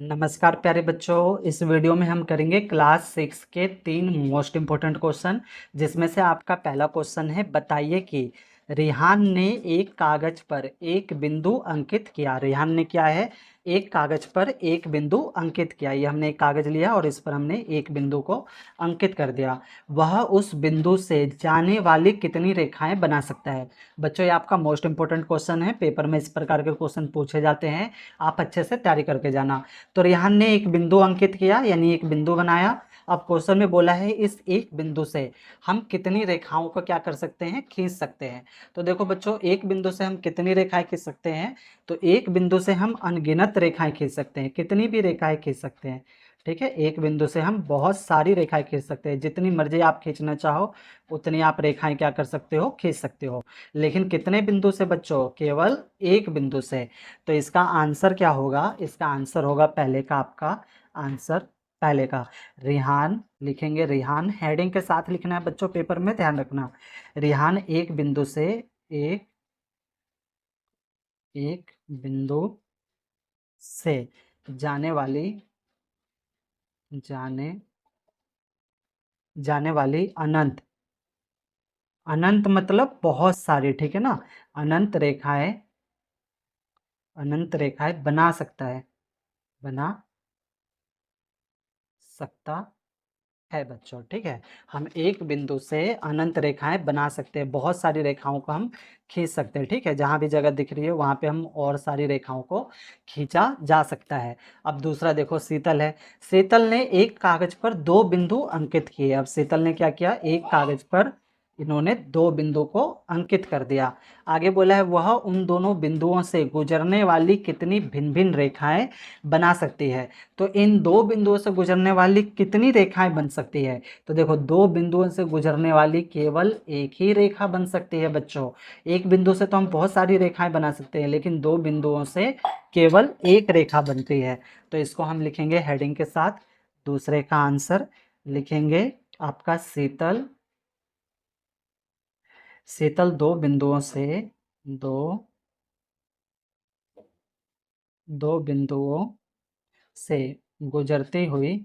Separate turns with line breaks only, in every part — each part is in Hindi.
नमस्कार प्यारे बच्चों। इस वीडियो में हम करेंगे क्लास 6 के 3 मोस्ट इम्पोर्टेंट क्वेश्चन, जिसमें से आपका पहला क्वेश्चन है, बताइए कि रेहान ने एक कागज पर एक बिंदु अंकित किया। रेहान ने क्या है, एक कागज पर एक बिंदु अंकित किया। ये हमने एक कागज लिया और इस पर हमने एक बिंदु को अंकित कर दिया। वह उस बिंदु से जाने वाली कितनी रेखाएं बना सकता है। बच्चों, ये आपका मोस्ट इम्पोर्टेंट क्वेश्चन है। पेपर में इस प्रकार के क्वेश्चन पूछे जाते हैं, आप अच्छे से तैयारी करके जाना। तो रेहान ने एक बिंदु अंकित किया, यानी एक बिंदु बनाया। अब क्वेश्चन में बोला है इस एक बिंदु से हम कितनी रेखाओं को क्या कर सकते हैं, खींच सकते हैं। तो देखो बच्चों, एक बिंदु से हम कितनी रेखाएं खींच सकते हैं। तो एक बिंदु से हम अनगिनत रेखाएं खींच सकते हैं, कितनी भी रेखाएं खींच सकते हैं। ठीक है, एक बिंदु से हम बहुत सारी रेखाएं खींच सकते हैं, जितनी मर्जी आप खींचना चाहो उतनी आप रेखाएं क्या कर सकते हो, खींच सकते हो। लेकिन कितने बिंदु से बच्चों, केवल एक बिंदु से। तो इसका आंसर क्या होगा, इसका आंसर होगा पहले का, आपका आंसर पहले का रेहान लिखेंगे। रेहान हेडिंग के साथ लिखना है बच्चों, पेपर में ध्यान रखना। रेहान एक बिंदु से एक एक बिंदु से जाने वाली जाने जाने वाली अनंत अनंत मतलब बहुत सारी, ठीक है ना। अनंत रेखाएं अनंत रेखाएं बना सकता है, बना सकता है बच्चों। ठीक है, हम एक बिंदु से अनंत रेखाएं बना सकते हैं, बहुत सारी रेखाओं को हम खींच सकते हैं। ठीक है, जहां भी जगह दिख रही है वहां पे हम और सारी रेखाओं को खींचा जा सकता है। अब दूसरा देखो, शीतल है। शीतल ने एक कागज पर दो बिंदु अंकित किए। अब शीतल ने क्या किया, एक कागज पर इन्होंने दो बिंदु को अंकित कर दिया। आगे बोला है वह उन दोनों बिंदुओं से गुजरने वाली कितनी भिन्न भिन्न रेखाएं बना सकती है। तो इन दो बिंदुओं से गुजरने वाली कितनी रेखाएं बन सकती है। तो देखो, दो बिंदुओं से गुजरने वाली केवल एक ही रेखा बन सकती है बच्चों। एक बिंदु से तो हम बहुत सारी रेखाएं बना सकते हैं, लेकिन दो बिंदुओं से केवल एक रेखा बनती है। तो इसको हम लिखेंगे हेडिंग के साथ। दूसरे का आंसर लिखेंगे आपका शीतल। शीतल दो बिंदुओं से दो दो बिंदुओं से गुजरती हुई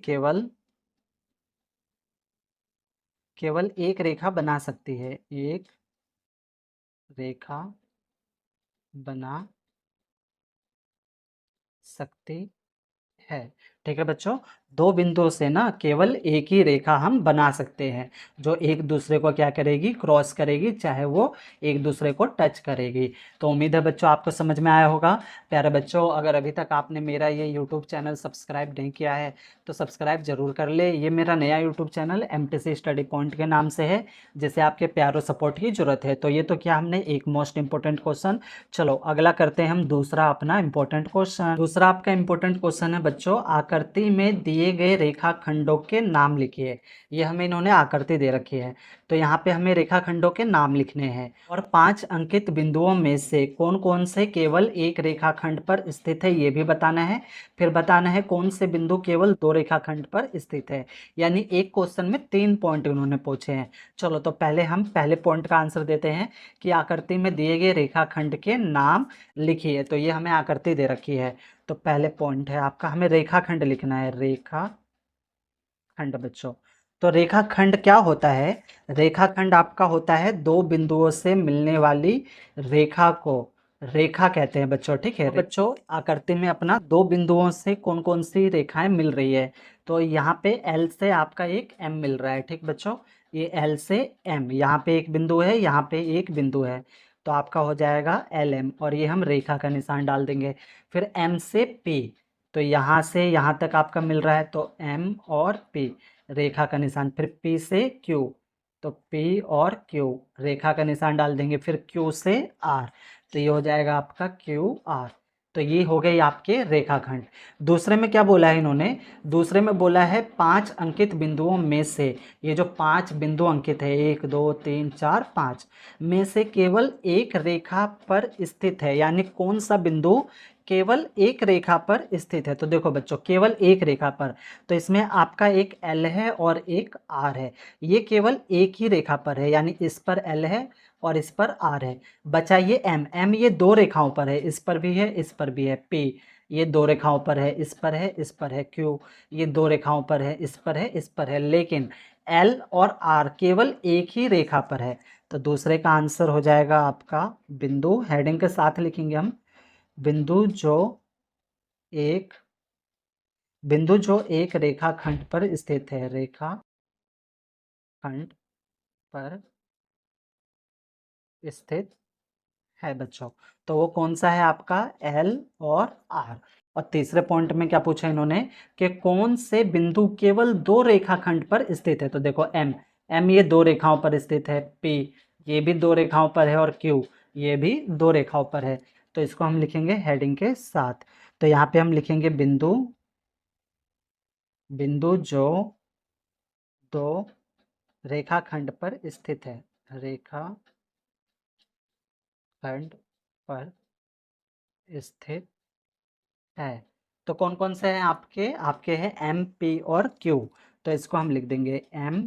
केवल केवल एक रेखा बना सकती है, एक रेखा बना सकती है। ठीक है बच्चों, दो बिंदुओं से ना केवल एक ही रेखा हम बना सकते हैं, जो एक दूसरे को क्या करेगी, क्रॉस करेगी, चाहे वो एक दूसरे को टच करेगी। तो उम्मीद है बच्चों आपको समझ में आया होगा। प्यारे बच्चों, अगर अभी तक आपने मेरा ये यूट्यूब चैनल सब्सक्राइब नहीं किया है तो सब्सक्राइब जरूर कर ले। ये मेरा नया YouTube channel MTC study point के नाम से है, जिसे आपके प्यार और सपोर्ट की जरूरत है। तो ये तो क्या, हमने एक मोस्ट इंपॉर्टेंट क्वेश्चन। चलो अगला करते हैं हम दूसरा अपना इंपॉर्टेंट क्वेश्चन। दूसरा आपका इंपॉर्टेंट क्वेश्चन है बच्चों, आकृति में दिए गए रेखाखंडों के नाम लिखिए। ये हमें इन्होंने आकृति दे रखी है, तो यहाँ पे हमें रेखाखंडों के नाम लिखने हैं। और 5 अंकित बिंदुओं में से कौन कौन से केवल एक रेखाखंड पर स्थित है, ये भी बताना है। फिर बताना है कौन से बिंदु केवल दो रेखाखंड पर स्थित है। यानी एक क्वेश्चन में 3 पॉइंट उन्होंने पूछे हैं। चलो तो पहले हम पहले पॉइंट का आंसर देते हैं कि आकृति में दिए गए रेखाखंड के नाम लिखिए। तो ये हमें आकृति दे रखी है, तो पहले पॉइंट है आपका, हमें रेखाखंड लिखना है। रेखाखंड बच्चों, तो रेखाखंड क्या होता है, रेखाखंड आपका होता है दो बिंदुओं से मिलने वाली रेखा को रेखा कहते हैं बच्चों। ठीक है, तो बच्चों आकृति में अपना दो बिंदुओं से कौन कौन सी रेखाएं मिल रही है। तो यहाँ पे L से आपका एक M मिल रहा है। ठीक बच्चों, ये L से M, यहाँ पे एक बिंदु है, यहाँ पे एक बिंदु है, तो आपका हो जाएगा LM, और ये हम रेखा का निशान डाल देंगे। फिर M से P, तो यहाँ से यहाँ तक आपका मिल रहा है, तो M और P रेखा का निशान। फिर P से Q, तो P और Q रेखा का निशान डाल देंगे। फिर Q से R, तो ये हो जाएगा आपका QR। तो ये हो गए आपके रेखाखंड। दूसरे में क्या बोला है इन्होंने, दूसरे में बोला है 5 अंकित बिंदुओं में से, ये जो 5 बिंदु अंकित है, 1 2 3 4 5 में से केवल एक रेखा पर स्थित है। यानी कौन सा बिंदु केवल एक रेखा पर स्थित है। तो देखो बच्चों, केवल एक रेखा पर, तो इसमें आपका एक L है और एक R है। ये केवल एक ही रेखा पर है, यानी इस पर L है और इस पर आर है। बचा ये एम, एम ये दो रेखाओं पर है, इस पर भी है, इस पर भी है। पी ये दो रेखाओं पर है, इस पर है, इस पर है। क्यू ये दो रेखाओं पर है, इस पर है, इस पर है। लेकिन एल और आर केवल एक ही रेखा पर है। तो दूसरे का आंसर हो जाएगा आपका बिंदु, हेडिंग के साथ लिखेंगे हम, बिंदु जो एक बिंदु जो एक रेखाखंड पर स्थित है, रेखाखंड पर स्थित है बच्चों। तो वो कौन सा है आपका, एल और आर। और तीसरे पॉइंट में क्या पूछा इन्होंने कि कौन से बिंदु केवल दो रेखाखंड पर स्थित है। तो देखो एम, एम ये दो रेखाओं पर स्थित है। पी ये भी दो रेखाओं पर है। और क्यू ये भी दो रेखाओं पर है। तो इसको हम लिखेंगे हेडिंग के साथ। तो यहाँ पे हम लिखेंगे बिंदु, बिंदु जो दो रेखाखंड पर स्थित है, रेखाखंड पर स्थित है। तो कौन कौन से हैं आपके, आपके हैं एम, पी और क्यू। तो इसको हम लिख देंगे एम,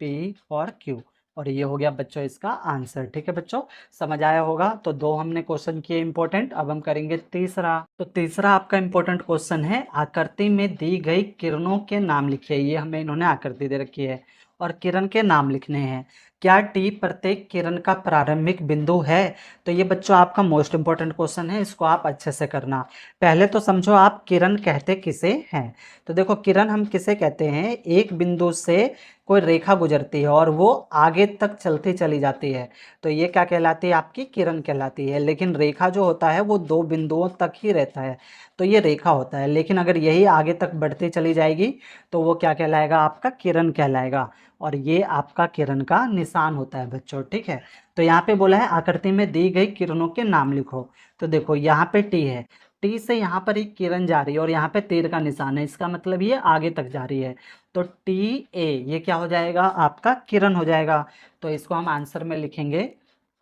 पी और क्यू। और ये हो गया बच्चों इसका आंसर। ठीक है बच्चों, समझ आया होगा। तो दो हमने क्वेश्चन किए इंपॉर्टेंट। अब हम करेंगे तीसरा। तो तीसरा आपका इंपॉर्टेंट क्वेश्चन है, आकृति में दी गई किरणों के नाम लिखिए। ये हमें इन्होंने आकृति दे रखी है और किरण के नाम लिखने हैं। क्या टी प्रत्येक किरण का प्रारंभिक बिंदु है। तो ये बच्चों आपका मोस्ट इंपॉर्टेंट क्वेश्चन है, इसको आप अच्छे से करना। पहले तो समझो आप किरण कहते किसे हैं। तो देखो किरण हम किसे कहते हैं, एक बिंदु से कोई रेखा गुजरती है और वो आगे तक चलती चली जाती है, तो ये क्या कहलाती है, आपकी किरण कहलाती है। लेकिन रेखा जो होता है वो दो बिंदुओं तक ही रहता है, तो ये रेखा होता है। लेकिन अगर यही आगे तक बढ़ती चली जाएगी तो वो क्या कहलाएगा, आपका किरण कहलाएगा। और ये आपका किरण का निशान होता है बच्चों। ठीक है, तो यहाँ पे बोला है आकृति में दी गई किरणों के नाम लिखो। तो देखो यहाँ पे टी है, टी से यहाँ पर एक किरण जा रही है और यहाँ पे तीर का निशान है, इसका मतलब ये आगे तक जा रही है। तो टी ए ये क्या हो जाएगा, आपका किरण हो जाएगा। तो इसको हम आंसर में लिखेंगे,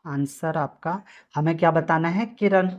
आंसर आपका हमें क्या बताना है, किरण।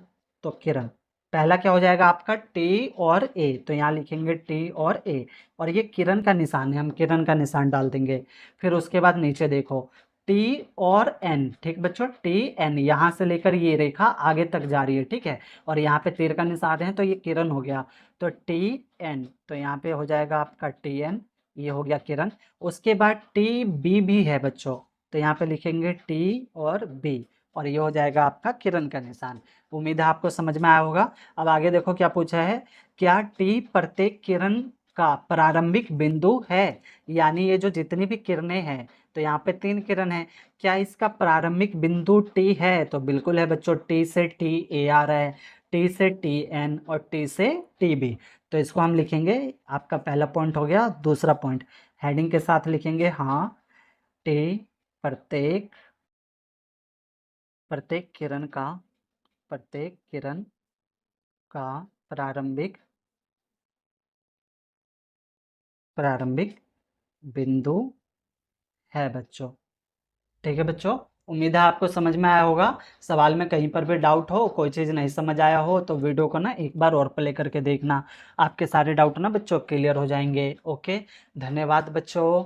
तो किरण पहला क्या हो जाएगा आपका, टी और ए। तो यहाँ लिखेंगे टी और ए, और ये किरण का निशान है, हम किरण का निशान डाल देंगे। फिर उसके बाद नीचे देखो टी और एन। ठीक बच्चों, टी एन यहाँ से लेकर ये रेखा आगे तक जा रही है। ठीक है, और यहाँ पे तीर का निशान है तो ये किरण हो गया। तो टी एन, तो यहाँ पे हो जाएगा आपका टी एन, ये हो गया किरण। उसके बाद टी बी भी है बच्चों, तो यहाँ पे लिखेंगे टी और बी, और ये हो जाएगा आपका किरण का निशान। उम्मीद है आपको समझ में आया होगा। अब आगे देखो क्या पूछा है, क्या टी प्रत्येक किरण का प्रारंभिक बिंदु है। यानी ये जो जितनी भी किरणें हैं, तो यहाँ पे तीन किरण है, क्या इसका प्रारंभिक बिंदु टी है। तो बिल्कुल है बच्चों, टी से टी ए आ रहा है, टी से टी एन और टी से टी बी। तो इसको हम लिखेंगे, आपका पहला पॉइंट हो गया। दूसरा पॉइंट हेडिंग के साथ लिखेंगे, हाँ टी प्रत्येक प्रत्येक किरण का प्रत्येक किरण का प्रारंभिक प्रारंभिक बिंदु है बच्चों। ठीक है बच्चों, उम्मीद है आपको समझ में आया होगा। सवाल में कहीं पर भी डाउट हो, कोई चीज़ नहीं समझ आया हो, तो वीडियो को ना एक बार और प्ले करके देखना, आपके सारे डाउट ना बच्चों क्लियर हो जाएंगे। ओके, धन्यवाद बच्चों।